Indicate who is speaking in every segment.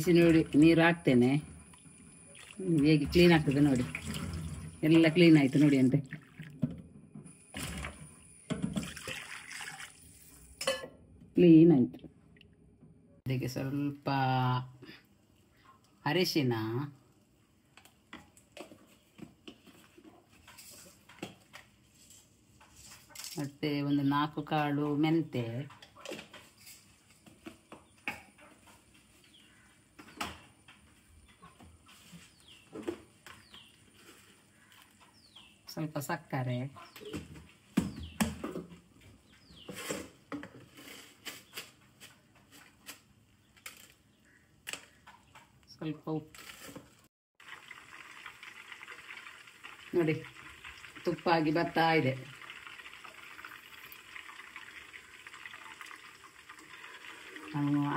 Speaker 1: ಬಿಸಿ ನೋಡಿ ನೀರು ಹಾಕ್ತೇನೆ. ಹೇಗೆ ಕ್ಲೀನ್ ಆಗ್ತದೆ ನೋಡಿ, ಎಲ್ಲ ಕ್ಲೀನ್ ಆಯಿತು ನೋಡಿ. ಅಂತೆ ಕ್ಲೀನ್ ಆಯಿತು. ಅದಕ್ಕೆ ಸ್ವಲ್ಪ ಅರಿಶಿನ, ಮತ್ತು ಒಂದು 4 ಕಾಳು ಮೆಂತೆ, ಸ್ವಲ್ಪ ಸಕ್ಕರೆ, ಸ್ವಲ್ಪ ಉಪ್ಪು ನೋಡಿ, ತುಪ್ಪ ಆಗಿ ಬರ್ತಾ ಇದೆ.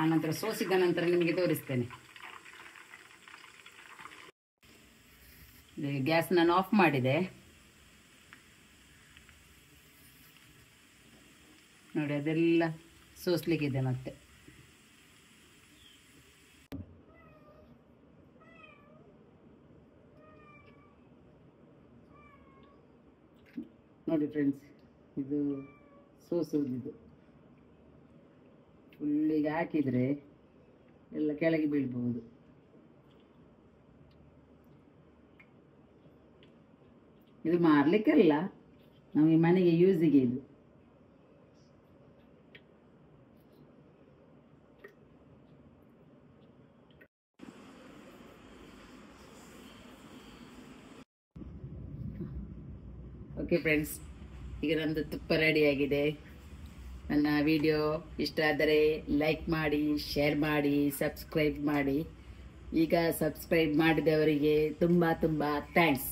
Speaker 1: ಆನಂತರ ಸೋಸಿದ ನಂತರ ನಿಮಗೆ ತೋರಿಸ್ತೇನೆ. ಗ್ಯಾಸ್ ನಾನು ಆಫ್ ಮಾಡಿದೆ ನೋಡಿ, ಅದೆಲ್ಲ ಸೋಸ್ಲಿಕ್ಕಿದೆ. ಮತ್ತೆ ನೋಡಿ ಫ್ರೆಂಡ್ಸ್, ಇದು ಸೋಸುವುದಿದು. ಫುಲ್ಲಿಗೆ ಹಾಕಿದರೆ ಎಲ್ಲ ಕೆಳಗೆ ಬೀಳ್ಬಹುದು. ಇದು ಮಾರಲಿಕ್ಕೆಲ್ಲ, ನಮಗೆ ಮನೆಗೆ ಯೂಸಿಗೆ ಇದು. ಓಕೆ ಫ್ರೆಂಡ್ಸ್, ಈಗ ನಮ್ಮದು ತುಪ್ಪ ರೆಡಿಯಾಗಿದೆ. ನನ್ನ ವಿಡಿಯೋ ಇಷ್ಟ ಆದರೆ ಲೈಕ್ ಮಾಡಿ, ಶೇರ್ ಮಾಡಿ, ಸಬ್ಸ್ಕ್ರೈಬ್ ಮಾಡಿ. ಈಗ ಸಬ್ಸ್ಕ್ರೈಬ್ ಮಾಡಿದವರಿಗೆ ತುಂಬ ತುಂಬ ಥ್ಯಾಂಕ್ಸ್.